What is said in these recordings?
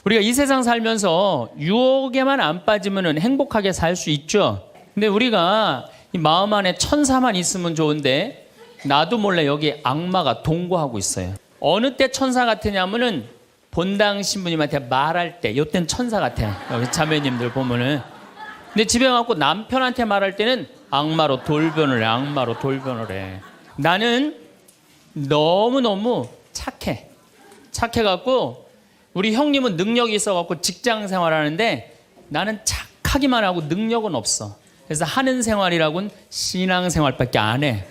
우리가 이 세상 살면서 유혹에만 안 빠지면 행복하게 살 수 있죠. 근데 우리가 이 마음 안에 천사만 있으면 좋은데 나도 몰래 여기 악마가 동거하고 있어요. 어느 때 천사 같으냐면은 본당 신부님한테 말할 때, 이때는 천사 같아요. 여기 자매님들 보면은. 근데 집에 가고 남편한테 말할 때는 악마로 돌변을 해. 악마로 돌변을 해. 나는 너무너무 착해. 착해갖고 우리 형님은 능력이 있어갖고 직장 생활하는데 나는 착하기만 하고 능력은 없어. 그래서 하는 생활이라고는 신앙 생활밖에 안 해.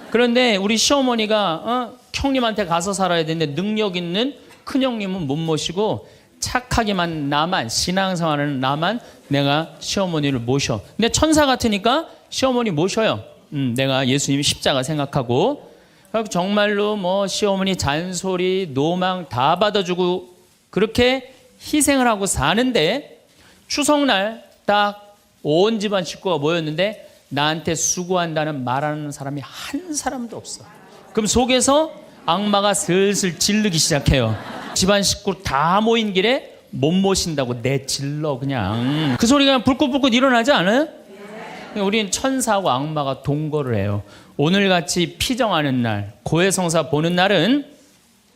그런데 우리 시어머니가 형님한테 가서 살아야 되는데 능력 있는 큰형님은 못 모시고 착하기만 나만, 신앙생활은 나만 내가 시어머니를 모셔. 근데 천사 같으니까 시어머니 모셔요. 내가 예수님 십자가 생각하고 정말로 뭐 시어머니 잔소리, 노망 다 받아주고 그렇게 희생을 하고 사는데 추석날 딱 온 집안 식구가 모였는데 나한테 수고한다는 말하는 사람이 한 사람도 없어. 그럼 속에서 악마가 슬슬 질르기 시작해요. 집안 식구 다 모인 길에 못 모신다고 내질러 그냥. 그 소리가 불긋불긋 일어나지 않아요? 우리는 천사하고 악마가 동거를 해요. 오늘같이 피정하는 날, 고해성사 보는 날은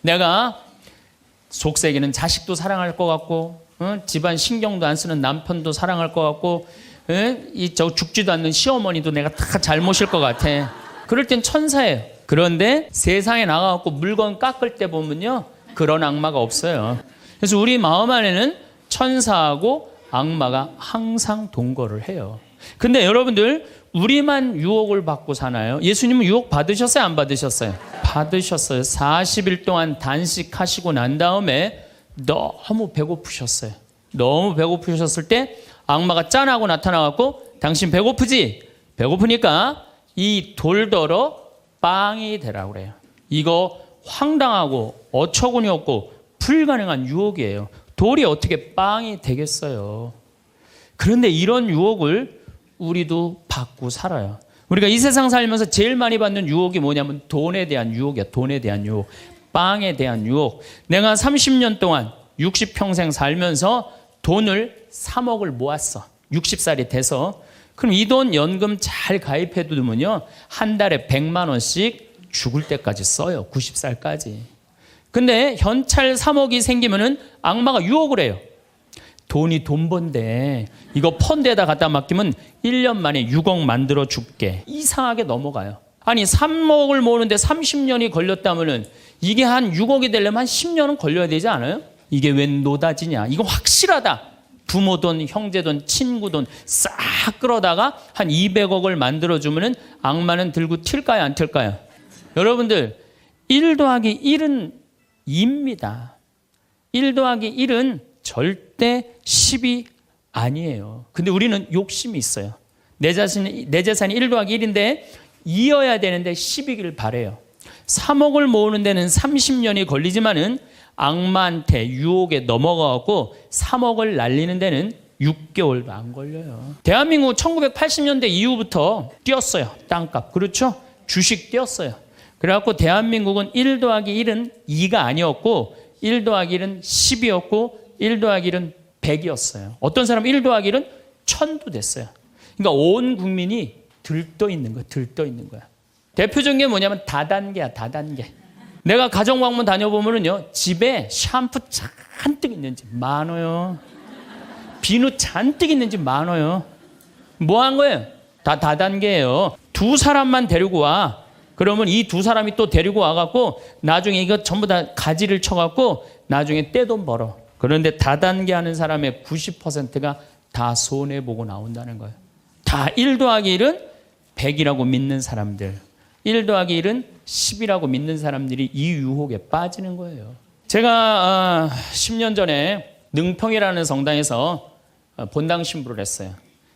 내가 속세기는 자식도 사랑할 것 같고 집안 신경도 안 쓰는 남편도 사랑할 것 같고 저 죽지도 않는 시어머니도 내가 다 잘 모실 것 같아. 그럴 땐 천사예요. 그런데 세상에 나가갖고 물건 깎을 때 보면요 그런 악마가 없어요. 그래서 우리 마음 안에는 천사하고 악마가 항상 동거를 해요. 근데 여러분들 우리만 유혹을 받고 사나요? 예수님은 유혹 받으셨어요? 안 받으셨어요? 받으셨어요. 40일 동안 단식하시고 난 다음에 너무 배고프셨어요. 너무 배고프셨을 때 악마가 짠하고 나타나갖고 당신 배고프지? 배고프니까 이 돌더러 빵이 되라고 그래요. 이거 황당하고 어처구니 없고 불가능한 유혹이에요. 돌이 어떻게 빵이 되겠어요? 그런데 이런 유혹을 우리도 받고 살아요. 우리가 이 세상 살면서 제일 많이 받는 유혹이 뭐냐면 돈에 대한 유혹이야. 돈에 대한 유혹, 빵에 대한 유혹. 내가 30년 동안 60평생 살면서 돈을 3억을 모았어. 60살이 돼서. 그럼 이 돈 연금 잘 가입해 두면요 한 달에 100만 원씩 죽을 때까지 써요. 90살까지. 근데 현찰 3억이 생기면은 악마가 유혹을 해요. 돈이 돈 번데 이거 펀드에다 갖다 맡기면 1년 만에 6억 만들어 줄게. 이상하게 넘어가요. 아니 3억을 모으는데 30년이 걸렸다면은 이게 한 6억이 되려면 한 10년은 걸려야 되지 않아요? 이게 웬 노다지냐. 이거 확실하다. 부모 돈, 형제 돈, 친구 돈 싹 끌어다가 한 200억을 만들어주면은 악마는 들고 튈까요? 안 튈까요? 여러분들 1 더하기 1은 2입니다. 1 더하기 1은 절대 10이 아니에요. 근데 우리는 욕심이 있어요. 내 재산이 1 더하기 1인데 이어야 되는데 10이길 바래요. 3억을 모으는 데는 30년이 걸리지만은 악마한테 유혹에 넘어가고 3억을 날리는 데는 6개월도 안 걸려요. 대한민국 1980년대 이후부터 뛰었어요. 땅값. 그렇죠? 주식 뛰었어요. 그래갖고 대한민국은 1 더하기 1은 2가 아니었고 1 더하기 1은 10이었고 1 더하기 1은 100이었어요. 어떤 사람은 1 더하기 1은 1000도 됐어요. 그러니까 온 국민이 들떠 있는 거야. 들떠 있는 거야. 대표적인 게 뭐냐면 다단계야. 다단계. 내가 가정방문 다녀보면요 집에 샴푸 잔뜩 있는지 많아요. 비누 잔뜩 있는지 많아요. 뭐 한 거예요? 다 다단계예요. 2 사람만 데리고 와. 그러면 이 2 사람이 또 데리고 와갖고 나중에 이거 전부 다 가지를 쳐갖고 나중에 떼돈 벌어. 그런데 다단계 하는 사람의 90%가 다 손해보고 나온다는 거예요. 다 1 더하기 1은 100이라고 믿는 사람들, 1 더하기 1은 10이라고 믿는 사람들이 이 유혹에 빠지는 거예요. 제가 10년 전에 능평이라는 성당에서 본당 신부를 했어요.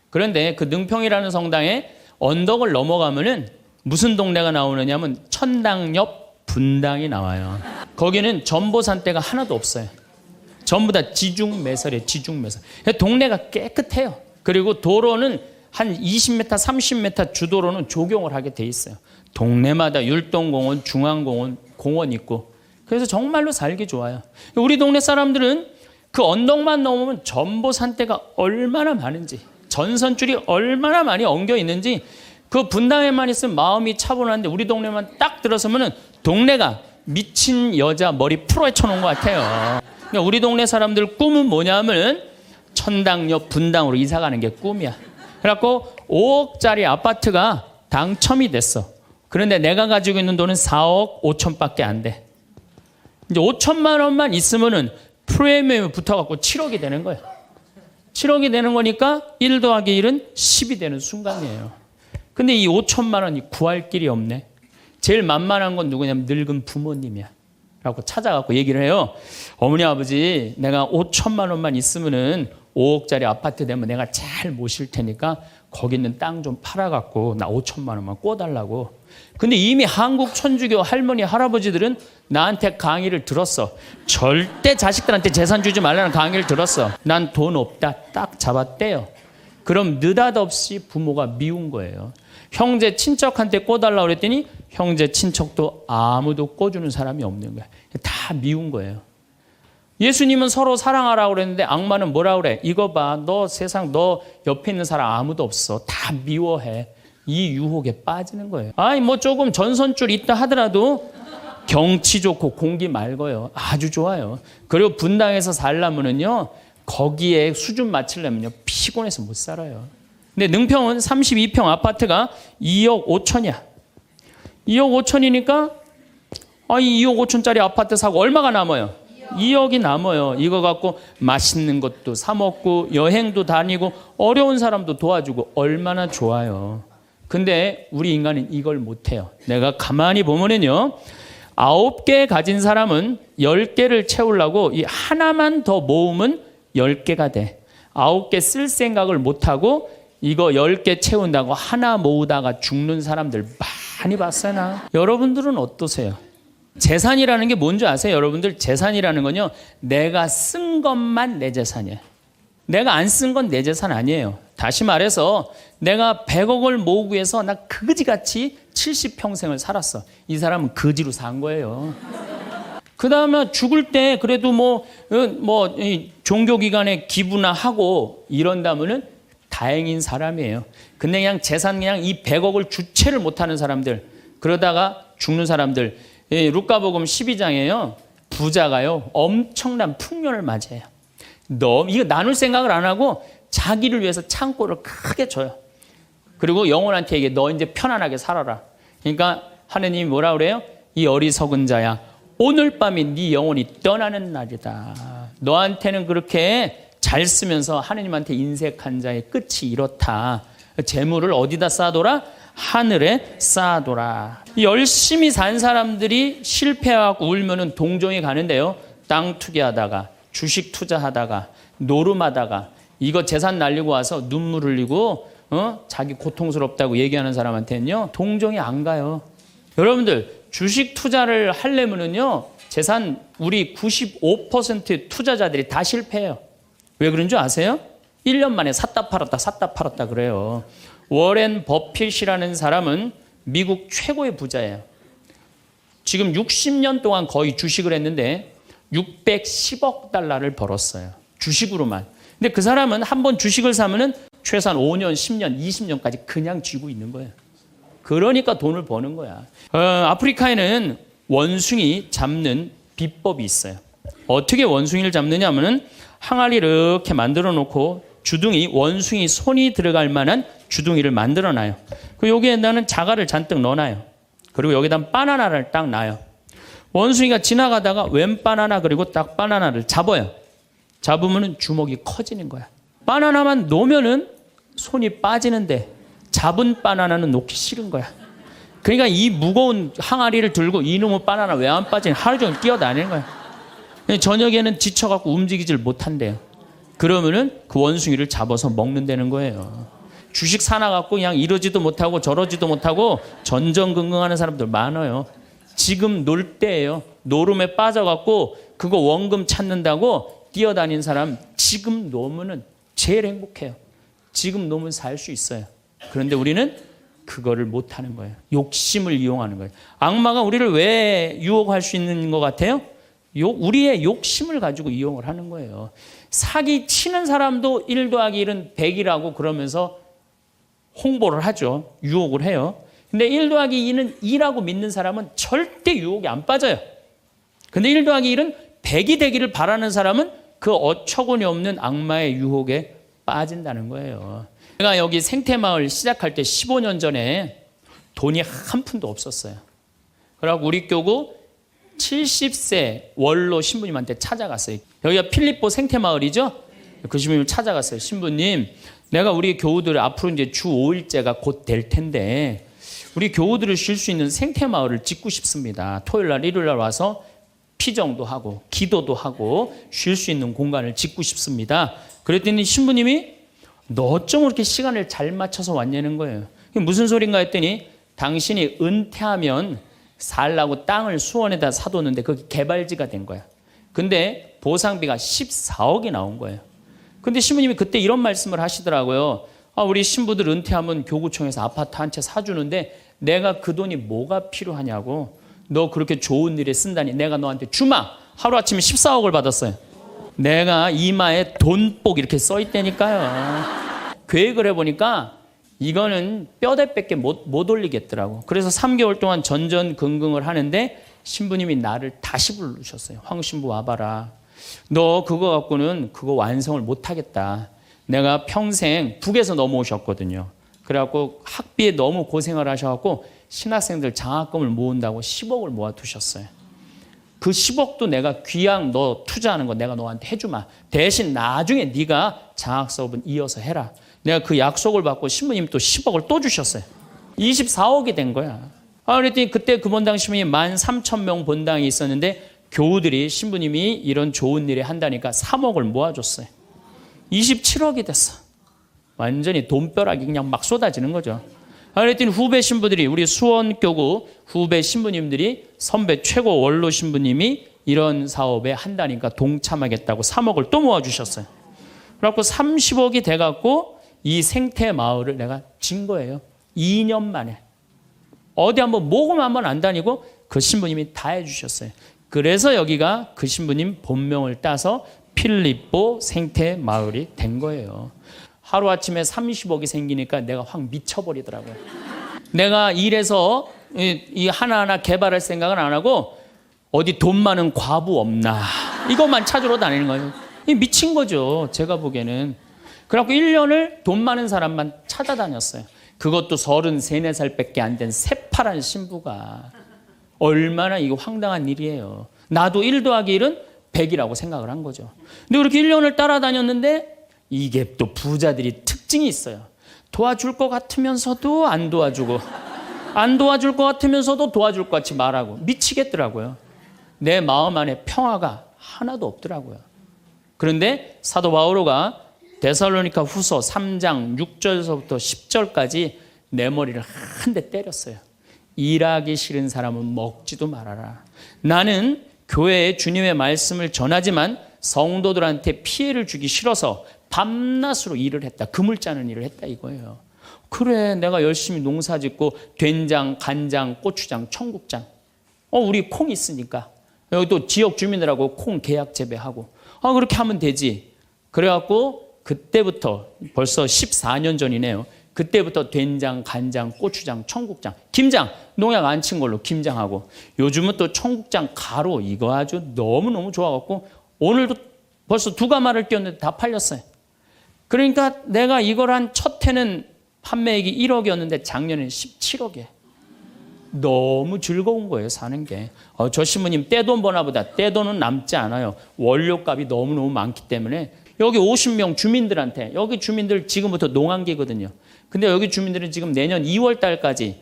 그런데 그 능평이라는 성당에 언덕을 넘어가면은 무슨 동네가 나오느냐면 천당 옆 분당이 나와요. 거기는 전보산대가 하나도 없어요. 전부 다 지중매설이에요. 지중매설. 동네가 깨끗해요. 그리고 도로는 한 20m, 30m 주도로는 조경을 하게 돼 있어요. 동네마다 율동공원, 중앙공원, 공원 있고. 그래서 정말로 살기 좋아요. 우리 동네 사람들은 그 언덕만 넘으면 전보산대가 얼마나 많은지, 전선줄이 얼마나 많이 엉겨 있는지, 그 분당에만 있으면 마음이 차분한데 우리 동네만 딱 들어서면은 동네가 미친 여자 머리 풀어 헤쳐놓은 것 같아요. 그러니까 우리 동네 사람들 꿈은 뭐냐면은 천당역 분당으로 이사 가는 게 꿈이야. 그래갖고 5억짜리 아파트가 당첨이 됐어. 그런데 내가 가지고 있는 돈은 4억 5천밖에 안 돼. 이제 5천만 원만 있으면은 프리미엄이 붙어갖고 7억이 되는 거예요. 7억이 되는 거니까 1 더하기 1은 10이 되는 순간이에요. 근데 이 5천만 원이 구할 길이 없네. 제일 만만한 건 누구냐면 늙은 부모님이야. 라고 찾아갖고 얘기를 해요. 어머니 아버지 내가 5천만 원만 있으면은 5억짜리 아파트 되면 내가 잘 모실 테니까 거기 있는 땅 좀 팔아갖고 나 5천만 원만 꿔달라고. 근데 이미 한국 천주교 할머니 할아버지들은 나한테 강의를 들었어. 절대 자식들한테 재산 주지 말라는 강의를 들었어. 난 돈 없다 딱 잡았대요. 그럼 느닷없이 부모가 미운 거예요. 형제 친척한테 꿔달라고 그랬더니 형제 친척도 아무도 꿔주는 사람이 없는 거야. 다 미운 거예요. 예수님은 서로 사랑하라고 그랬는데 악마는 뭐라고 그래? 이거 봐. 너 세상 너 옆에 있는 사람 아무도 없어. 다 미워해. 이 유혹에 빠지는 거예요. 아니 뭐 조금 전선줄 있다 하더라도 경치 좋고 공기 맑아요. 아주 좋아요. 그리고 분당에서 살려면은요. 거기에 수준 맞추려면요. 피곤해서 못 살아요. 근데 능평은 32평 아파트가 2억 5천이야. 2억 5천이니까 이 2억 5천짜리 아파트 사고 얼마가 남아요? 2억이 남아요. 이거 갖고 맛있는 것도 사 먹고 여행도 다니고 어려운 사람도 도와주고 얼마나 좋아요. 근데 우리 인간은 이걸 못해요. 내가 가만히 보면은요. 9개 가진 사람은 10개를 채우려고 이 하나만 더 모으면 10개가 돼. 9개 쓸 생각을 못하고 이거 10개 채운다고 하나 모으다가 죽는 사람들 많이 봤어요. 나. 여러분들은 어떠세요? 재산이라는 게 뭔지 아세요? 여러분들 재산이라는 건요. 내가 쓴 것만 내 재산이에요. 내가 안 쓴 건 내 재산 아니에요. 다시 말해서 내가 100억을 모으기 위해서 나 그지같이 70평생을 살았어. 이 사람은 거지로 산 거예요. 그 다음에 죽을 때 그래도 종교기관에 기부나 하고 이런다면은 다행인 사람이에요. 근데 그냥 재산 그냥 이 100억을 주체를 못하는 사람들, 그러다가 죽는 사람들, 루카복음 12장에요. 부자가요 엄청난 풍년을 맞이해요. 이거 나눌 생각을 안 하고 자기를 위해서 창고를 크게 줘요. 그리고 영혼한테 얘기해. 너 이제 편안하게 살아라. 그러니까 하느님이 뭐라 그래요? 이 어리석은 자야. 오늘 밤이 네 영혼이 떠나는 날이다. 너한테는 그렇게 잘 쓰면서 하느님한테 인색한 자의 끝이 이렇다. 재물을 어디다 쌓아둬라? 하늘에 쌓아둬라. 열심히 산 사람들이 실패하고 울면은 동정이 가는데요. 땅 투기하다가 주식 투자하다가 노름하다가 이거 재산 날리고 와서 눈물 흘리고 자기 고통스럽다고 얘기하는 사람한테는요. 동정이 안 가요. 여러분들 주식 투자를 하려면은요. 재산 우리 95% 투자자들이 다 실패해요. 왜 그런 줄 아세요? 1년 만에 샀다 팔았다 그래요. 워렌 버핏이라는 사람은 미국 최고의 부자예요. 지금 60년 동안 거의 주식을 했는데 610억 달러를 벌었어요. 주식으로만. 근데 그 사람은 한번 주식을 사면은 최소한 5년, 10년, 20년까지 그냥 쥐고 있는 거예요. 그러니까 돈을 버는 거야. 아프리카에는 원숭이 잡는 비법이 있어요. 어떻게 원숭이를 잡느냐 하면은 항아리 이렇게 만들어 놓고 주둥이, 원숭이 손이 들어갈 만한 주둥이를 만들어 놔요. 그리고 여기에다는 자갈을 잔뜩 넣어 놔요. 그리고 여기다 바나나를 딱 놔요. 원숭이가 지나가다가 웬 바나나 그리고 딱 바나나를 잡아요. 잡으면 주먹이 커지는 거야. 바나나만 놓으면은 손이 빠지는데 잡은 바나나는 놓기 싫은 거야. 그러니까 이 무거운 항아리를 들고 이놈의 바나나 왜 안 빠지냐 하루 종일 뛰어다니는 거야. 저녁에는 지쳐갖고 움직이질 못한대요. 그러면은 그 원숭이를 잡아서 먹는다는 거예요. 주식 사놔갖고 그냥 이러지도 못하고 저러지도 못하고 전전긍긍하는 사람들 많아요. 지금 놀 때예요. 노름에 빠져갖고 그거 원금 찾는다고 뛰어다니는 사람 지금 놓으면은 제일 행복해요. 지금 놓으면 살 수 있어요. 그런데 우리는 그거를 못하는 거예요. 욕심을 이용하는 거예요. 악마가 우리를 왜 유혹할 수 있는 것 같아요? 우리의 욕심을 가지고 이용을 하는 거예요. 사기 치는 사람도 1 더하기 1은 100이라고 그러면서 홍보를 하죠. 유혹을 해요. 근데 1 더하기 2는 2라고 믿는 사람은 절대 유혹에 안 빠져요. 근데 1 더하기 1은 100이 되기를 바라는 사람은 그 어처구니 없는 악마의 유혹에 빠진다는 거예요. 제가 여기 생태마을 시작할 때 15년 전에 돈이 한 푼도 없었어요. 그래갖고 우리 교구 70세 원로 신부님한테 찾아갔어요. 여기가 필립보 생태마을이죠? 그 신부님을 찾아갔어요. 신부님, 내가 우리 교우들 앞으로 이제 주 5일째가 곧 될 텐데 우리 교우들을 쉴 수 있는 생태마을을 짓고 싶습니다. 토요일날, 일요일날 와서 피정도 하고 기도도 하고 쉴 수 있는 공간을 짓고 싶습니다. 그랬더니 신부님이 너 어쩜 그렇게 시간을 잘 맞춰서 왔냐는 거예요. 무슨 소린가 했더니 당신이 은퇴하면 살라고 땅을 수원에다 사뒀는데 그게 개발지가 된 거야. 근데 보상비가 14억이 나온 거예요. 근데 신부님이 그때 이런 말씀을 하시더라고요. 우리 신부들 은퇴하면 교구청에서 아파트 한 채 사주는데 내가 그 돈이 뭐가 필요하냐고. 너 그렇게 좋은 일에 쓴다니 내가 너한테 주마. 하루아침에 14억을 받았어요. 내가 이마에 돈복 이렇게 써 있다니까요. 계획을 해보니까 이거는 뼈대밖에 못 올리겠더라고. 그래서 3개월 동안 전전긍긍을 하는데 신부님이 나를 다시 부르셨어요. 황 신부 와봐라. 너 그거 갖고는 그거 완성을 못하겠다. 내가 평생 북에서 넘어오셨거든요. 그래갖고 학비에 너무 고생을 하셔갖고 신학생들 장학금을 모은다고 10억을 모아두셨어요. 그 10억도 내가 귀양 너 투자하는 거 내가 너한테 해주마. 대신 나중에 네가 장학 사업은 이어서 해라. 내가 그 약속을 받고 신부님 또 10억을 또 주셨어요. 24억이 된 거야. 그랬더니 그때 그 본당 신부님 13,000명 본당이 있었는데 교우들이 신부님이 이런 좋은 일에 한다니까 3억을 모아줬어요. 27억이 됐어. 완전히 돈벼락이 그냥 막 쏟아지는 거죠. 그랬더니 후배 신부들이 우리 수원교구 후배 신부님들이 선배 최고 원로 신부님이 이런 사업에 한다니까 동참하겠다고 3억을 또 모아주셨어요. 그래갖고 30억이 돼갖고 이 생태 마을을 내가 진 거예요. 2년 만에. 어디 한번 모금 한번 안 다니고 그 신부님이 다 해주셨어요. 그래서 여기가 그 신부님 본명을 따서 필립보 생태 마을이 된 거예요. 하루아침에 30억이 생기니까 내가 확 미쳐버리더라고요. 내가 일해서 이 하나하나 개발할 생각은 안 하고 어디 돈 많은 과부 없나 이것만 찾으러 다니는 거예요. 미친 거죠. 제가 보기에는. 그래갖고 1년을 돈 많은 사람만 찾아다녔어요. 그것도 33, 4살밖에 안 된 새파란 신부가. 얼마나 이거 황당한 일이에요. 나도 1 더하기 1은 100이라고 생각을 한 거죠. 근데 그렇게 1년을 따라다녔는데 이게 또 부자들이 특징이 있어요. 도와줄 것 같으면서도 안 도와주고 안 도와줄 것 같으면서도 도와줄 것 같이 말하고 미치겠더라고요. 내 마음 안에 평화가 하나도 없더라고요. 그런데 사도 바오로가 데살로니가 후서 3장 6절서부터 10절까지 내 머리를 한 대 때렸어요. 일하기 싫은 사람은 먹지도 말아라. 나는 교회에 주님의 말씀을 전하지만 성도들한테 피해를 주기 싫어서 밤낮으로 일을 했다. 금을 짜는 일을 했다 이거예요. 그래 내가 열심히 농사 짓고 된장, 간장, 고추장, 청국장 우리 콩 있으니까 여기 또 지역 주민들하고 콩 계약 재배하고 그렇게 하면 되지. 그래갖고 그때부터 벌써 14년 전이네요. 그때부터 된장, 간장, 고추장, 청국장, 김장 농약 안 친 걸로 김장하고 요즘은 또 청국장 가루 이거 아주 너무너무 좋아갖고 오늘도 벌써 2가마를 띄웠는데 다 팔렸어요. 그러니까 내가 이걸 한 첫 해는 판매액이 1억이었는데 작년에는 17억이에요. 너무 즐거운 거예요 사는 게. 저 신부님 떼돈 버나 보다. 떼돈은 남지 않아요. 원료값이 너무너무 많기 때문에 여기 50명 주민들한테 여기 주민들 지금부터 농한기거든요. 근데 여기 주민들은 지금 내년 2월 달까지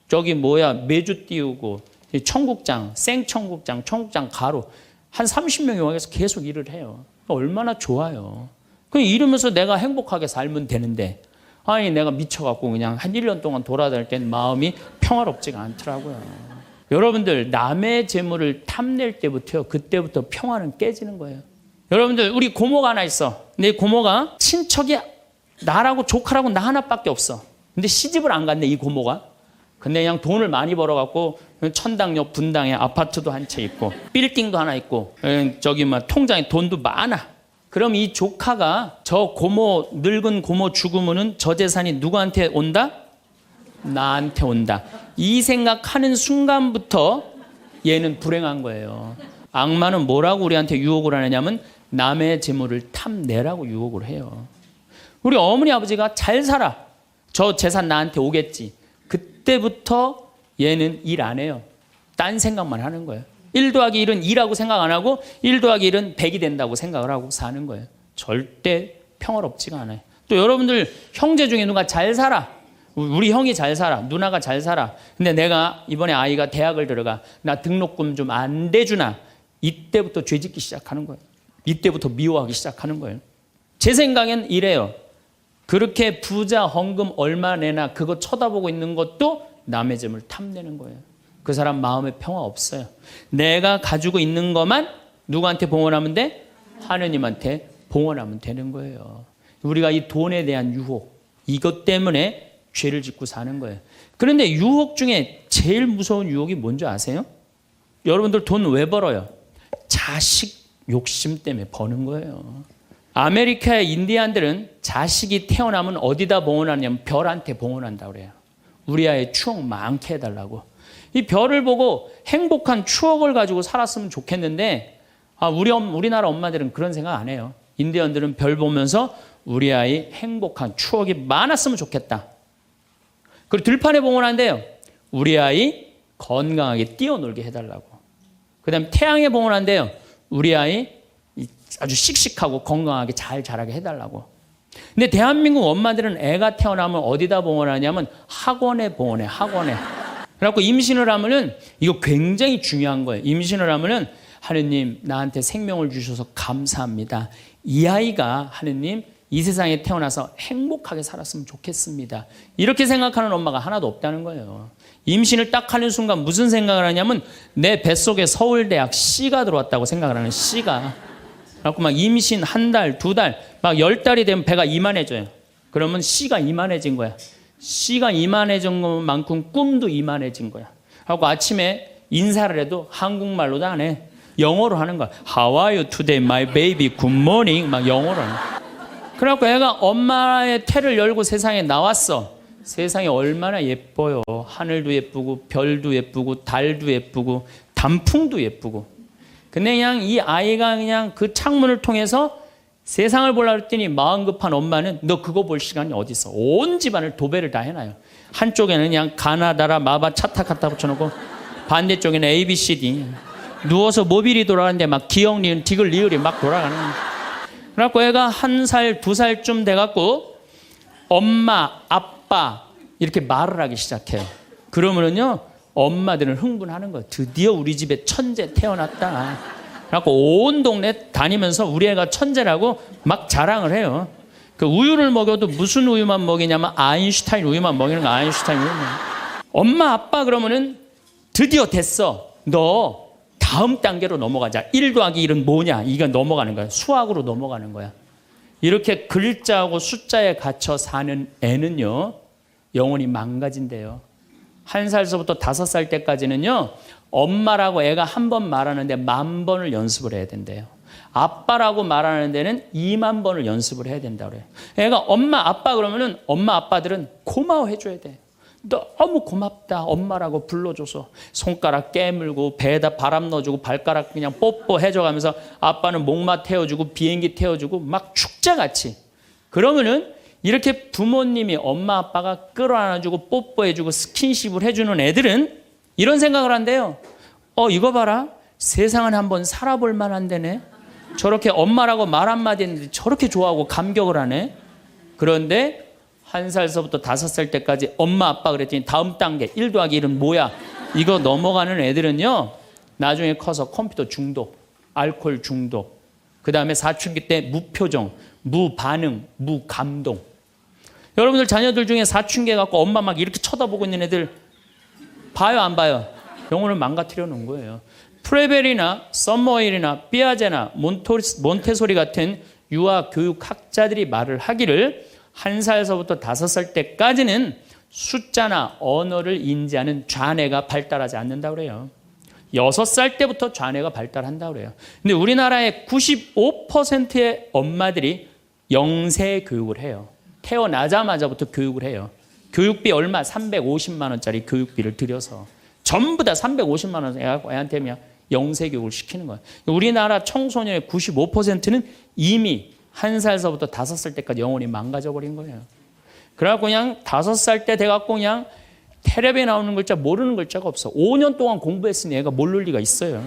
저기 메주 띄우고 청국장, 생청국장, 청국장 가루 한 30명이 와서 계속 일을 해요. 얼마나 좋아요. 이러면서 내가 행복하게 살면 되는데 내가 미쳐갖고 그냥 한 1년 동안 돌아다닐 때는 마음이 평화롭지가 않더라고요. 여러분들 남의 재물을 탐낼 때부터요. 그때부터 평화는 깨지는 거예요. 여러분들 우리 고모가 하나 있어. 근데 고모가 친척이 나라고 조카라고 나 하나밖에 없어. 근데 시집을 안 갔네 이 고모가. 근데 그냥 돈을 많이 벌어갖고 천당역 분당에 아파트도 한 채 있고 빌딩도 하나 있고 저기 막 통장에 돈도 많아. 그럼 이 조카가 저 고모 늙은 고모 죽으면은 저 재산이 누구한테 온다? 나한테 온다. 이 생각하는 순간부터 얘는 불행한 거예요. 악마는 뭐라고 우리한테 유혹을 하느냐면 남의 재물을 탐내라고 유혹을 해요. 우리 어머니 아버지가 잘 살아. 저 재산 나한테 오겠지. 그때부터 얘는 일 안 해요. 딴 생각만 하는 거예요. 1 더하기 1은 2라고 생각 안 하고 1 더하기 1은 100이 된다고 생각을 하고 사는 거예요. 절대 평화롭지가 않아요. 또 여러분들 형제 중에 누가 잘 살아. 우리 형이 잘 살아. 누나가 잘 살아. 근데 내가 이번에 아이가 대학을 들어가. 나 등록금 좀 안 대주나. 이때부터 죄짓기 시작하는 거예요. 이때부터 미워하기 시작하는 거예요. 제 생각엔 이래요. 그렇게 부자 헌금 얼마 내나 그거 쳐다보고 있는 것도 남의 재물 탐내는 거예요. 그 사람 마음에 평화 없어요. 내가 가지고 있는 것만 누구한테 봉헌하면 돼? 하느님한테 봉헌하면 되는 거예요. 우리가 이 돈에 대한 유혹, 이것 때문에 죄를 짓고 사는 거예요. 그런데 유혹 중에 제일 무서운 유혹이 뭔지 아세요? 여러분들 돈 왜 벌어요? 자식 욕심 때문에 버는 거예요. 아메리카의 인디안들은 자식이 태어나면 어디다 봉헌하냐면 별한테 봉헌한다고 그래요. 우리 아이의 추억 많게 해달라고. 이 별을 보고 행복한 추억을 가지고 살았으면 좋겠는데 우리나라 엄마들은 그런 생각 안 해요. 인디언들은 별 보면서 우리 아이 행복한 추억이 많았으면 좋겠다. 그리고 들판에 봉헌한대요. 우리 아이 건강하게 뛰어놀게 해달라고. 그 다음에 태양에 봉헌한대요. 우리 아이 아주 씩씩하고 건강하게 잘 자라게 해달라고. 근데 대한민국 엄마들은 애가 태어나면 어디다 봉헌하냐면 학원에 봉헌해. 학원에. 그래갖고 임신을 하면은 이거 굉장히 중요한 거예요. 임신을 하면은 하느님 나한테 생명을 주셔서 감사합니다. 이 아이가 하느님 이 세상에 태어나서 행복하게 살았으면 좋겠습니다. 이렇게 생각하는 엄마가 하나도 없다는 거예요. 임신을 딱 하는 순간 무슨 생각을 하냐면 내 뱃속에 서울대학 C가 들어왔다고 생각을 하는 C가. 그래갖고 막 임신 1달, 2달, 막 10달이 되면 배가 이만해져요. 그러면 C가 이만해진 거야. C가 이만해진 것만큼 꿈도 이만해진 거야. 하고 아침에 인사를 해도 한국말로도 안 해. 영어로 하는 거야. How are you today, my baby? Good morning. 막 영어로 하는 거야. 그래갖고 애가 엄마의 태를 열고 세상에 나왔어. 세상이 얼마나 예뻐요. 하늘도 예쁘고 별도 예쁘고 달도 예쁘고 단풍도 예쁘고. 근데 그냥 이 아이가 그냥 그 창문을 통해서 세상을 보려고 했더니 마음 급한 엄마는 너 그거 볼 시간이 어디 있어. 온 집안을 도배를 다 해놔요. 한쪽에는 그냥 가나다라 마바 차타 갖다 붙여놓고 반대쪽에는 ABCD. 누워서 모빌이 돌아가는데 막 기역, 니은, 디귿, 리을이 막 돌아가는 거예요. 그래갖고 애가 1살, 2살쯤 돼갖고 엄마, 아빠 이렇게 말을 하기 시작해요. 그러면은요 엄마들은 흥분하는 거예요. 드디어 우리 집에 천재 태어났다. 그래갖고 온 동네 다니면서 우리 애가 천재라고 막 자랑을 해요. 그 우유를 먹여도 무슨 우유만 먹이냐면 아인슈타인 우유만 먹이는 거. 아인슈타인 우유만. 엄마 아빠 그러면은 드디어 됐어. 너 다음 단계로 넘어가자. 1 더하기 1은 뭐냐? 이거 넘어가는 거야. 수학으로 넘어가는 거야. 이렇게 글자하고 숫자에 갇혀 사는 애는요 영혼이 망가진대요. 1살서부터 5살 때까지는요 엄마라고 애가 한 번 말하는데 10,000번을 연습을 해야 된대요. 아빠라고 말하는 데는 20,000번을 연습을 해야 된다고 그래요. 애가 엄마 아빠 그러면은 엄마 아빠들은 고마워해 줘야 돼. 너무 고맙다 엄마라고 불러줘서 손가락 깨물고 배에다 바람 넣어주고 발가락 그냥 뽀뽀해줘가면서 아빠는 목마 태워주고 비행기 태워주고 막 축제같이. 그러면은 이렇게 부모님이 엄마 아빠가 끌어안아주고 뽀뽀해주고 스킨십을 해주는 애들은 이런 생각을 한대요. 이거 봐라. 세상은 한번 살아볼 만한 데네. 저렇게 엄마라고 말 한마디 했는데 저렇게 좋아하고 감격을 하네. 그런데 1살서부터 5살 때까지 엄마 아빠 그랬더니 다음 단계 1 더하기 1은 뭐야? 이거 넘어가는 애들은요 나중에 커서 컴퓨터 중독, 알코올 중독, 그 다음에 사춘기 때 무표정, 무반응, 무감동. 여러분들 자녀들 중에 사춘기 갖고 엄마 막 이렇게 쳐다보고 있는 애들 봐요 안 봐요? 영혼을 망가뜨려 놓은 거예요. 프레벨이나 썸머힐이나 삐아제나 몬테소리 같은 유아 교육학자들이 말을 하기를 1살서부터 5살 때까지는 숫자나 언어를 인지하는 좌뇌가 발달하지 않는다고 그래요. 6살 때부터 좌뇌가 발달한다고 그래요. 근데 우리나라의 95%의 엄마들이 영세 교육을 해요. 태어나자마자부터 교육을 해요. 교육비 얼마? 350만 원짜리 교육비를 들여서 전부 다 350만 원 애한테 그냥 영세 교육을 시키는 거예요. 우리나라 청소년의 95%는 이미 1살서부터 5살 때까지 영혼이 망가져 버린 거예요. 그래갖고 그냥 5살 때 돼갖고 그냥 텔레비에 나오는 글자 모르는 글자가 없어. 5년 동안 공부했으니 애가 모를 리가 있어요.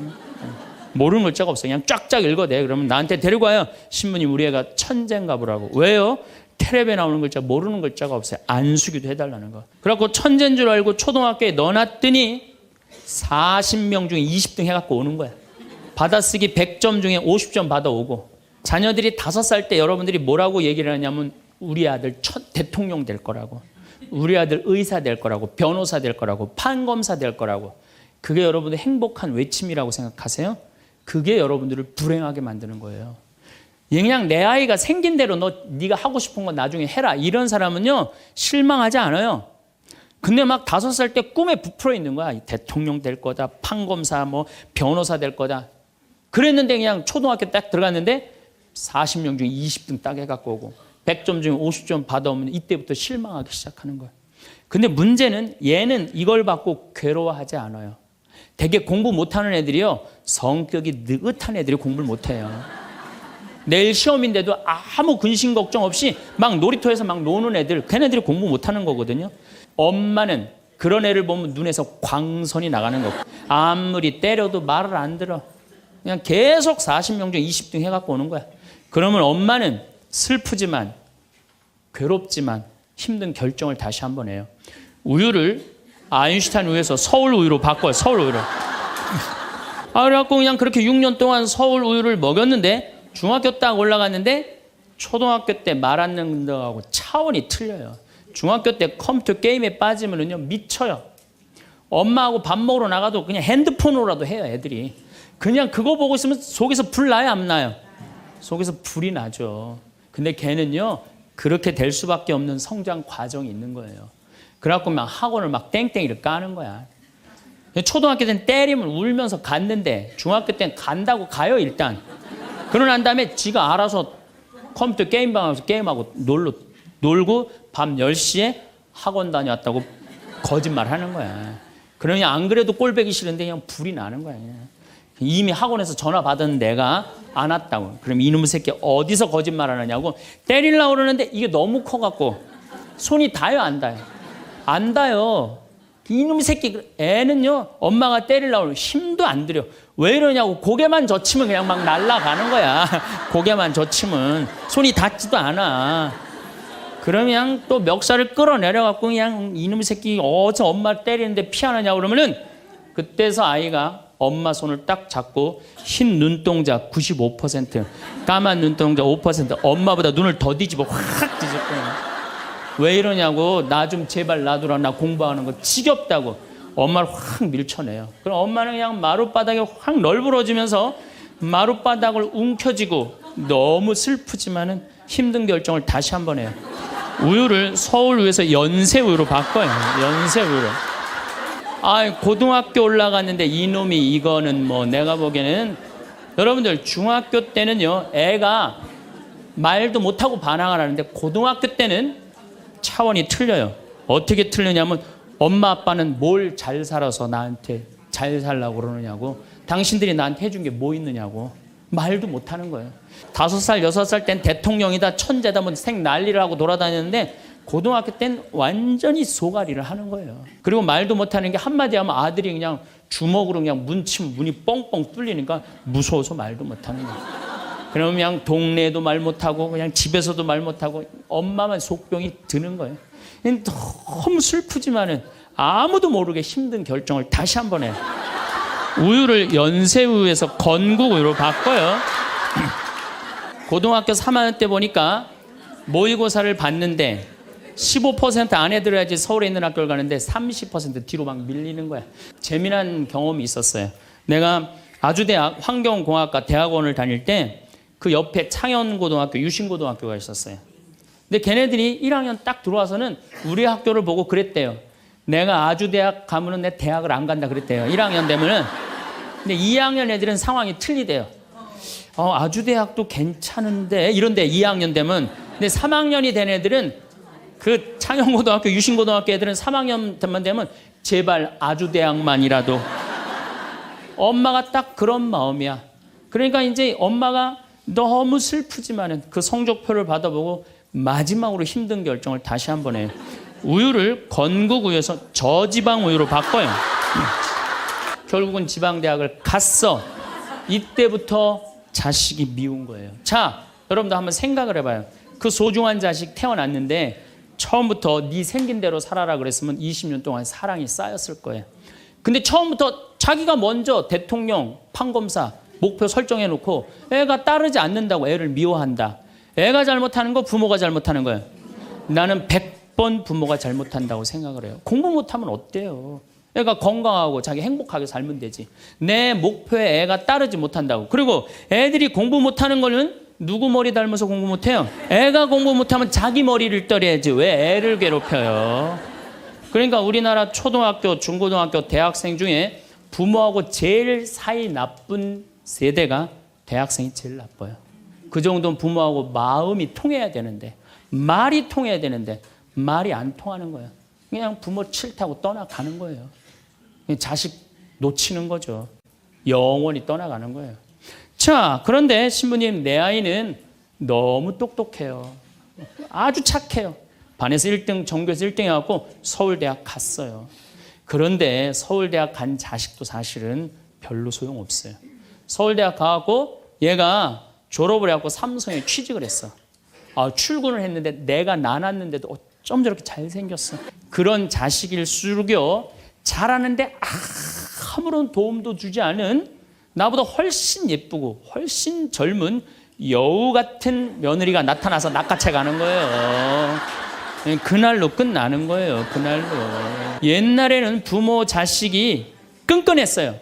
모르는 글자가 없어. 그냥 쫙쫙 읽어내. 그러면 나한테 데리고 와요. 신부님 우리 애가 천재인가 보라고. 왜요? 텔레비에 나오는 글자 모르는 글자가 없어요. 안수기도 해달라는 거. 그래갖고 천재인 줄 알고 초등학교에 넣어놨더니 40명 중에 20등 해갖고 오는 거야. 받아쓰기 100점 중에 50점 받아오고. 자녀들이 5살 때 여러분들이 뭐라고 얘기를 하냐면 우리 아들 대통령 될 거라고. 우리 아들 의사 될 거라고. 변호사 될 거라고. 판검사 될 거라고. 그게 여러분들 행복한 외침이라고 생각하세요? 그게 여러분들을 불행하게 만드는 거예요. 그냥 내 아이가 생긴 대로 네가 하고 싶은 거 나중에 해라. 이런 사람은요 실망하지 않아요. 근데 막 5살 때 꿈에 부풀어 있는 거야. 대통령 될 거다. 판검사 뭐 변호사 될 거다. 그랬는데 그냥 초등학교 딱 들어갔는데 40명 중에 20등 딱 해갖고 오고 100점 중에 50점 받아오면 이때부터 실망하기 시작하는 거야. 근데 문제는 얘는 이걸 받고 괴로워하지 않아요. 되게 공부 못하는 애들이요 성격이 느긋한 애들이 공부를 못해요. 내일 시험인데도 아무 근심 걱정 없이 막 놀이터에서 막 노는 애들, 걔네들이 공부 못하는 거거든요. 엄마는 그런 애를 보면 눈에서 광선이 나가는 거고 아무리 때려도 말을 안 들어. 그냥 계속 40명 중 20등 해갖고 오는 거야. 그러면 엄마는 슬프지만 괴롭지만 힘든 결정을 다시 한번 해요. 우유를 아인슈타인 우유에서 서울 우유로 바꿔요. 서울 우유로. 그래갖고 그냥 그렇게 6년 동안 서울 우유를 먹였는데 중학교 딱 올라갔는데 초등학교 때 말 안 듣는 거하고 차원이 틀려요. 중학교 때 컴퓨터 게임에 빠지면은요 미쳐요. 엄마하고 밥 먹으러 나가도 그냥 핸드폰으로라도 해요. 애들이 그냥 그거 보고 있으면 속에서 불 나요 안 나요? 속에서 불이 나죠. 근데 걔는요 그렇게 될 수밖에 없는 성장 과정이 있는 거예요. 그래갖고 막 학원을 막 땡땡이를 까는 거야. 초등학교 때는 때리면 울면서 갔는데 중학교 때는 간다고 가요 일단. 그러고 난 다음에 지가 알아서 컴퓨터 게임방에서 게임하고 놀고 밤 10시에 학원 다녀왔다고 거짓말 하는 거야. 그러니 안 그래도 꼴배기 싫은데 그냥 불이 나는 거야. 이미 학원에서 전화 받은 내가 안 왔다고. 그럼 이놈의 새끼 어디서 거짓말 하느냐고 때리려고 그러는데 이게 너무 커갖고 손이 닿아요 안 닿아요? 안 닿아요. 이놈의 새끼 애는요 엄마가 때리려고 하면 힘도 안 들여. 왜 이러냐고 고개만 젖히면 그냥 막 날아가는 거야. 고개만 젖히면 손이 닿지도 않아. 그러면 또 멱살을 끌어내려갖고 그냥 이놈의 새끼 어디서 엄마 때리는데 피하느냐고 그러면은 그때서 아이가 엄마 손을 딱 잡고 흰 눈동자 95%, 까만 눈동자 5%, 엄마보다 눈을 더 뒤집어 확 뒤집고 왜 이러냐고 나 좀 제발 놔두라 나 공부하는 거 지겹다고 엄마를 확 밀쳐내요. 그럼 엄마는 그냥 마룻바닥에 확 널브러지면서 마룻바닥을 움켜쥐고 너무 슬프지만은 힘든 결정을 다시 한번 해요. 우유를 서울우유에서 연세우유로 바꿔요. 연세우유로. 고등학교 올라갔는데 이놈이 이거는 뭐 내가 보기에는 여러분들 중학교 때는요 애가 말도 못하고 반항을 하는데 고등학교 때는 차원이 틀려요. 어떻게 틀리냐면 엄마 아빠는 뭘 잘 살아서 나한테 잘 살라고 그러느냐고 당신들이 나한테 해준 게 뭐 있느냐고 말도 못하는 거예요. 5살 6살 땐 대통령이다 천재다 뭐 생 난리를 하고 돌아다녔는데 고등학교 땐 완전히 소가리를 하는 거예요. 그리고 말도 못하는 게 한마디 하면 아들이 그냥 주먹으로 그냥 문치면 문이 뻥뻥 뚫리니까 무서워서 말도 못하는 거예요. 그러면 그냥 동네에도 말 못하고 그냥 집에서도 말 못하고 엄마만 속병이 드는 거예요. 너무 슬프지만은 아무도 모르게 힘든 결정을 다시 한번 해요. 우유를 연세우유에서 건국우유로 바꿔요. 고등학교 3학년 때 보니까 모의고사를 봤는데 15% 안에 들어야지 서울에 있는 학교를 가는데 30% 뒤로 막 밀리는 거야. 재미난 경험이 있었어요. 내가 아주대학 환경공학과 대학원을 다닐 때 그 옆에 창현고등학교, 유신고등학교가 있었어요. 근데 걔네들이 1학년 딱 들어와서는 우리 학교를 보고 그랬대요. 내가 아주대학 가면은 내 대학을 안 간다 그랬대요. 1학년 되면은. 근데 2학년 애들은 상황이 틀리대요. 아주대학도 괜찮은데 이런데 2학년 되면. 근데 3학년이 된 애들은 그 창영고등학교, 유신고등학교 애들은 3학년 되면 제발 아주대학만이라도. 엄마가 딱 그런 마음이야. 그러니까 이제 엄마가 너무 슬프지만은 그 성적표를 받아보고 마지막으로 힘든 결정을 다시 한번 해요. 우유를 건국 우유에서 저지방 우유로 바꿔요. 결국은 지방대학을 갔어. 이때부터 자식이 미운 거예요. 자, 여러분도 한번 생각을 해봐요. 그 소중한 자식 태어났는데 처음부터 네 생긴 대로 살아라 그랬으면 20년 동안 사랑이 쌓였을 거예요. 근데 처음부터 자기가 먼저 대통령, 판검사 목표 설정해놓고 애가 따르지 않는다고 애를 미워한다. 애가 잘못하는 거 부모가 잘못하는 거예요. 나는 100번 부모가 잘못한다고 생각을 해요. 공부 못하면 어때요? 애가 건강하고 자기 행복하게 살면 되지. 내 목표에 애가 따르지 못한다고. 그리고 애들이 공부 못하는 거는 누구 머리 닮아서 공부 못해요? 애가 공부 못하면 자기 머리를 떨어야지. 왜 애를 괴롭혀요? 그러니까 우리나라 초등학교, 중고등학교, 대학생 중에 부모하고 제일 사이 나쁜 세대가 대학생이 제일 나빠요. 그 정도는 부모하고 마음이 통해야 되는데, 말이 통해야 되는데 말이 안 통하는 거예요. 그냥 부모 싫다고 떠나가는 거예요. 자식 놓치는 거죠. 영원히 떠나가는 거예요. 자, 그런데 신부님, 내 아이는 너무 똑똑해요. 아주 착해요. 반에서 1등, 전교에서 1등 해갖고 서울대학 갔어요. 그런데 서울대학 간 자식도 사실은 별로 소용없어요. 서울대학 가갖고 얘가 졸업을 해갖고 삼성에 취직을 했어. 출근을 했는데 내가 나눴는데도 어쩜 저렇게 잘생겼어. 그런 자식일수록요, 잘하는데 아무런 도움도 주지 않은 나보다 훨씬 예쁘고 훨씬 젊은 여우 같은 며느리가 나타나서 낚아채 가는 거예요. 그날로 끝나는 거예요. 그날로. 옛날에는 부모 자식이 끈끈했어요.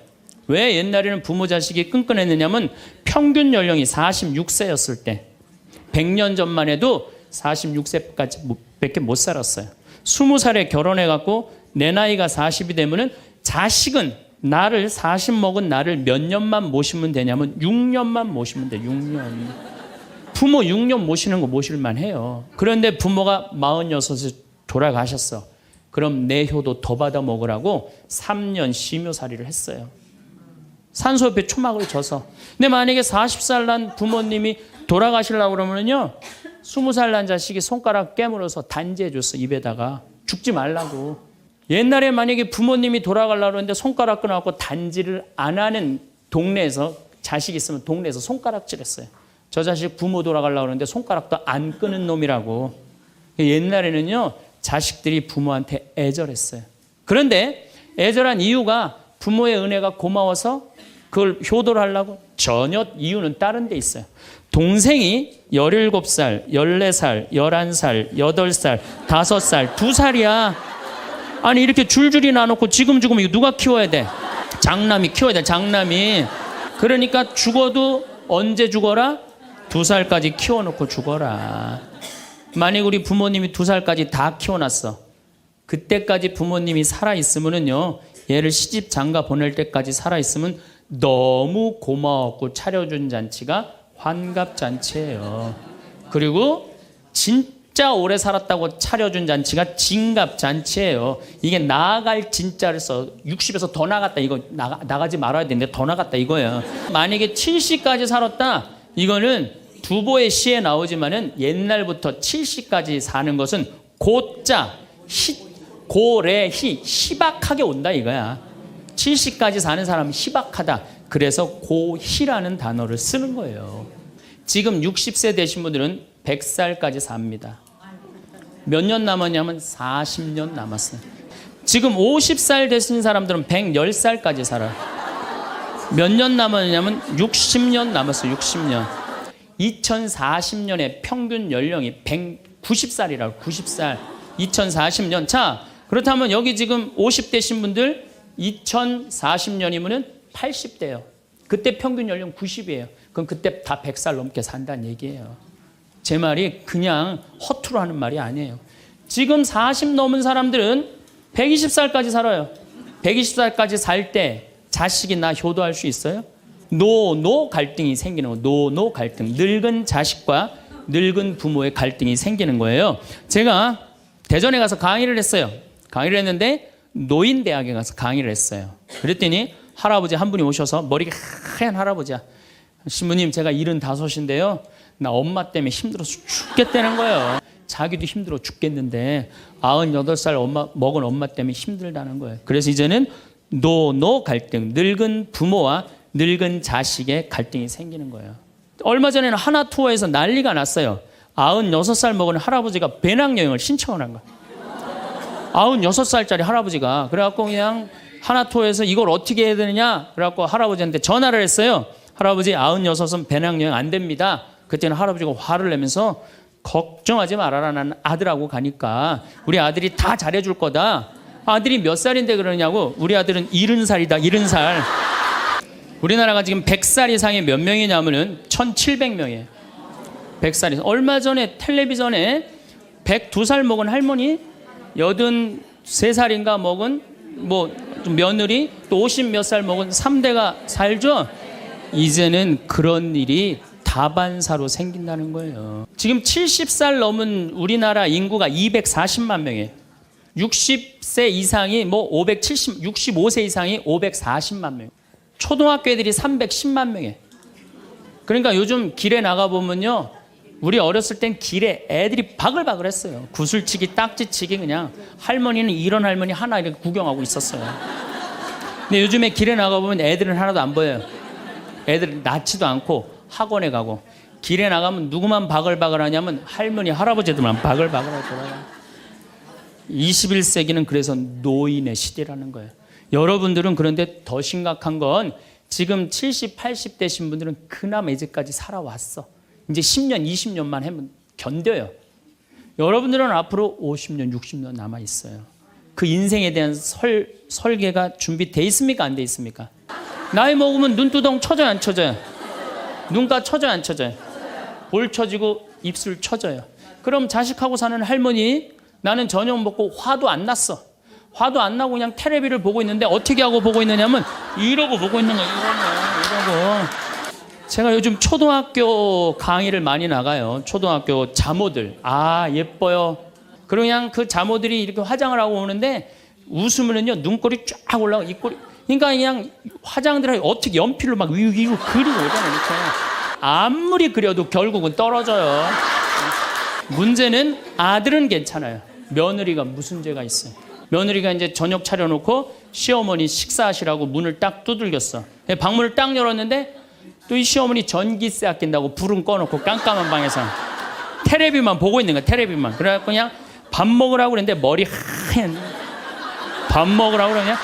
왜 옛날에는 부모 자식이 끈끈했느냐면 평균 연령이 46세였을 때 100년 전만 해도 46세까지 밖에 못 살았어요. 20살에 결혼해갖고 내 나이가 40이 되면은 자식은 나를 40 먹은 나를 몇 년만 모시면 되냐면 6년만 모시면 돼. 6년. 부모 6년 모시는 거 모실만 해요. 그런데 부모가 46에 돌아가셨어. 그럼 내 효도 더 받아 먹으라고 3년 심효살이를 했어요. 산소협회 초막을 져서. 근데 만약에 40살 난 부모님이 돌아가시려고 그러면요, 20살 난 자식이 손가락 깨물어서 단지해 줬어. 입에다가. 죽지 말라고. 옛날에 만약에 부모님이 돌아가려고 그러는데 손가락 끊어갖고 단지를 안 하는 동네에서, 자식이 있으면 동네에서 손가락질했어요. 저 자식 부모 돌아가려고 그러는데 손가락도 안 끊은 놈이라고. 옛날에는요, 자식들이 부모한테 애절했어요. 그런데 애절한 이유가 부모의 은혜가 고마워서 그걸 효도를 하려고? 전혀 이유는 다른 데 있어요. 동생이 17살, 14살, 11살, 8살, 5살, 2살이야. 아니 이렇게 줄줄이 나놓고 지금 이거 누가 키워야 돼? 장남이 키워야 돼. 장남이. 그러니까 죽어도 언제 죽어라? 2살까지 키워놓고 죽어라. 만약 우리 부모님이 2살까지 다 키워놨어. 그때까지 부모님이 살아있으면요, 얘를 시집 장가 보낼 때까지 살아있으면 너무 고마웠고 차려준 잔치가 환갑잔치예요. 그리고 진짜 오래 살았다고 차려준 잔치가 진갑잔치예요. 이게 나아갈 진짜를 써. 60에서 더 나갔다. 이거 나가지 말아야 되는데 더 나갔다 이거예요. 만약에 70까지 살았다. 이거는 두보의 시에 나오지만은 옛날부터 70까지 사는 것은 고자, 고래희, 희박하게 온다 이거야. 70까지 사는 사람은 희박하다. 그래서 고희라는 단어를 쓰는 거예요. 지금 60세 되신 분들은 100살까지 삽니다. 몇 년 남았냐면 40년 남았어요. 지금 50살 되신 사람들은 110살까지 살아요. 몇 년 남았냐면 60년 남았어요. 60년. 2040년에 평균 연령이 190살이라고. 90살. 2040년. 자, 그렇다면 여기 지금 50대신 분들 2040년이면 80대예요. 그때 평균 연령 90이에요. 그럼 그때 다 100살 넘게 산다는 얘기예요. 제 말이 그냥 허투루 하는 말이 아니에요. 지금 40 넘은 사람들은 120살까지 살아요. 120살까지 살 때 자식이 나 효도할 수 있어요? 노 갈등이 생기는 거예요. 노 갈등. 늙은 자식과 늙은 부모의 갈등이 생기는 거예요. 제가 대전에 가서 강의를 했어요. 강의를 했는데 노인대학에 가서 강의를 했어요. 그랬더니 할아버지 한 분이 오셔서 머리가 하얀 할아버지야. 신부님, 제가 75인데요. 나 엄마 때문에 힘들어서 죽겠다는 거예요. 자기도 힘들어 죽겠는데 98살 먹은 엄마 때문에 힘들다는 거예요. 그래서 이제는 노 갈등, 늙은 부모와 늙은 자식의 갈등이 생기는 거예요. 얼마 전에는 하나 투어에서 난리가 났어요. 96살 먹은 할아버지가 배낭여행을 신청을 한 거예요. 96살짜리 할아버지가. 그래갖고 그냥 하나 투어에서 이걸 어떻게 해야 되느냐 그래갖고 할아버지한테 전화를 했어요. 할아버지 96은 배낭여행 안 됩니다. 그때는 할아버지가 화를 내면서 걱정하지 말아라. 난 아들하고 가니까 우리 아들이 다 잘해줄 거다. 아들이 몇 살인데 그러냐고. 우리 아들은 70살이다. 70살. 우리나라가 지금 100살 이상이 몇 명이냐면은 1700명이에요. 100살 이상. 얼마 전에 텔레비전에 102살 먹은 할머니, 83살인가 먹은 뭐 며느리, 또 50 몇 살 먹은 3대가 살죠. 이제는 그런 일이 다반사로 생긴다는 거예요. 지금 70살 넘은 우리나라 인구가 240만 명이에요. 60세 이상이 65세 이상이 540만 명. 초등학교 애들이 310만 명이에요. 그러니까 요즘 길에 나가보면요. 우리 어렸을 땐 길에 애들이 바글바글 했어요. 구슬치기, 딱지치기 그냥. 할머니는 이런 할머니 하나 이렇게 구경하고 있었어요. 근데 요즘에 길에 나가보면 애들은 하나도 안 보여요. 애들 낳지도 않고 학원에 가고. 길에 나가면 누구만 바글바글 하냐면 할머니, 할아버지들만 바글바글 하더라고요. 21세기는 그래서 노인의 시대라는 거예요. 여러분들은 그런데 더 심각한 건 지금 70, 80대신 분들은 그나마 이제까지 살아왔어. 이제 10년, 20년만 하면 견뎌요. 여러분들은 앞으로 50년, 60년 남아있어요. 그 인생에 대한 설계가 준비되어 있습니까? 안 돼 있습니까? 나이 먹으면 눈두덩 쳐져요? 안 쳐져요? 눈가 쳐져요? 안 쳐져요? 볼 쳐지고 입술 쳐져요. 그럼 자식하고 사는 할머니, 나는 저녁 먹고 화도 안 났어. 화도 안 나고 그냥 텔레비를 보고 있는데 어떻게 하고 보고 있느냐면 이러고 보고 있는 거예요. 이러고. 제가 요즘 초등학교 강의를 많이 나가요. 초등학교 자모들. 아, 예뻐요. 그리고 그냥 그 자모들이 이렇게 화장을 하고 오는데 웃으면은요, 눈꼬리 쫙 올라가고 입꼬리. 그러니까 그냥 화장들을 어떻게 연필로 막 위로 그리고 오잖아요. 이렇게. 아무리 그려도 결국은 떨어져요. 문제는 아들은 괜찮아요. 며느리가 무슨 죄가 있어요. 며느리가 이제 저녁 차려놓고 시어머니 식사하시라고 문을 딱 두들겼어. 방문을 딱 열었는데 또 이 시어머니 전기세 아낀다고 불은 꺼놓고 깜깜한 방에서 텔레비만 보고 있는 거야. 텔레비만. 그래갖고 그냥 밥 먹으라고 그랬는데 머리 하얀. 밥 먹으라고 그냥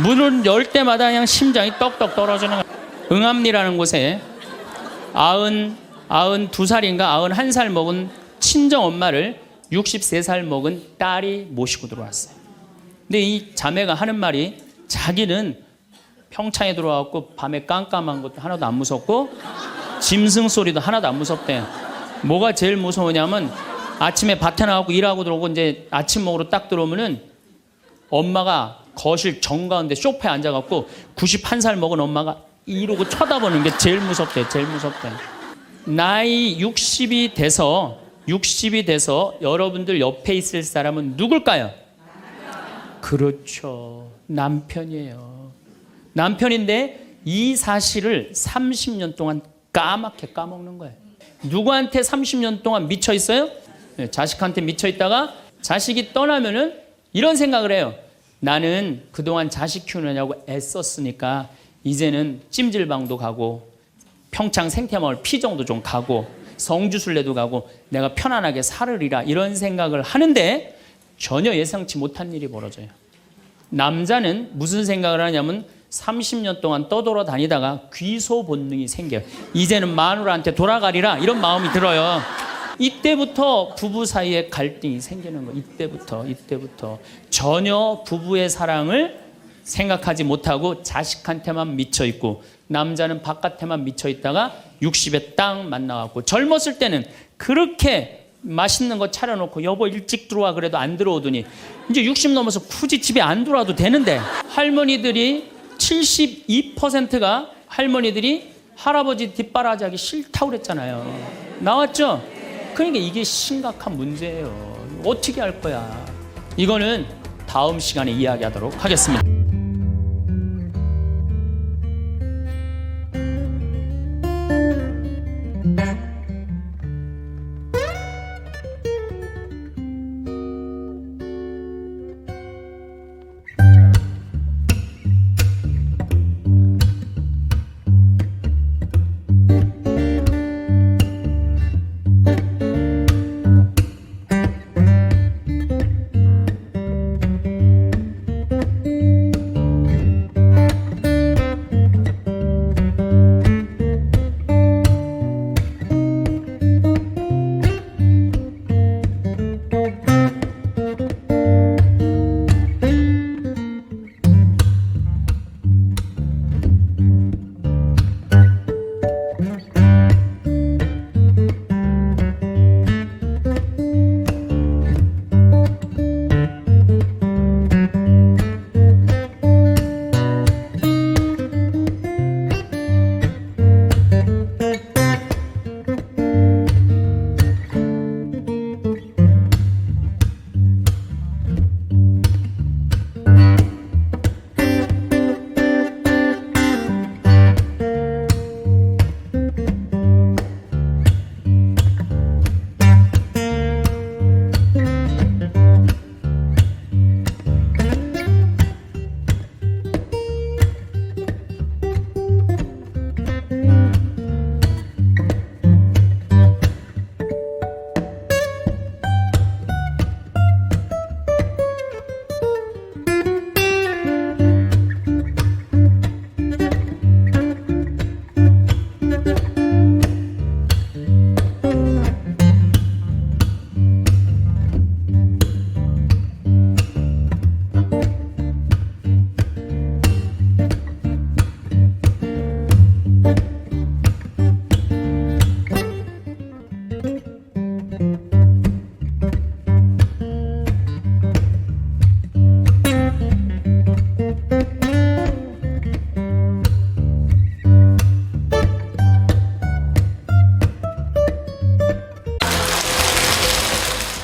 문을 열 때마다 그냥 심장이 떡떡 떨어지는 거야. 응암리라는 곳에 92살인가 91살 먹은 친정 엄마를 63살 먹은 딸이 모시고 들어왔어요. 근데 이 자매가 하는 말이 자기는 평창에 들어와갖고 밤에 깜깜한 것도 하나도 안 무섭고 짐승 소리도 하나도 안 무섭대. 뭐가 제일 무서우냐면 아침에 밭에 나가고 일하고 들어오고 이제 아침 먹으러 딱 들어오면은 엄마가 거실 정가운데 소파에 앉아갖고 91살 먹은 엄마가 이러고 쳐다보는 게 제일 무섭대. 제일 무섭대. 나이 60이 돼서 여러분들 옆에 있을 사람은 누굴까요? 그렇죠. 남편이에요. 남편인데 이 사실을 30년 동안 까맣게 까먹는 거예요. 누구한테 30년 동안 미쳐 있어요? 자식한테 미쳐 있다가 자식이 떠나면은 이런 생각을 해요. 나는 그동안 자식 키우느냐고 애썼으니까 이제는 찜질방도 가고 평창 생태마을 피정도 좀 가고 성주순례도 가고 내가 편안하게 살으리라 이런 생각을 하는데 전혀 예상치 못한 일이 벌어져요. 남자는 무슨 생각을 하냐면 30년 동안 떠돌아다니다가 귀소 본능이 생겨요. 이제는 마누라한테 돌아가리라 이런 마음이 들어요. 이때부터 부부 사이에 갈등이 생기는 거예요. 이때부터 전혀 부부의 사랑을 생각하지 못하고 자식한테만 미쳐 있고 남자는 바깥에만 미쳐 있다가 60에 딱 만나갖고 젊었을 때는 그렇게 맛있는 거 차려놓고 여보 일찍 들어와 그래도 안 들어오더니 이제 60 넘어서 굳이 집에 안 들어와도 되는데 할머니들이 72%가 할머니들이 할아버지 뒷바라지하기 싫다고 그랬잖아요. 나왔죠? 그러니까 이게 심각한 문제예요. 어떻게 할 거야? 이거는 다음 시간에 이야기하도록 하겠습니다.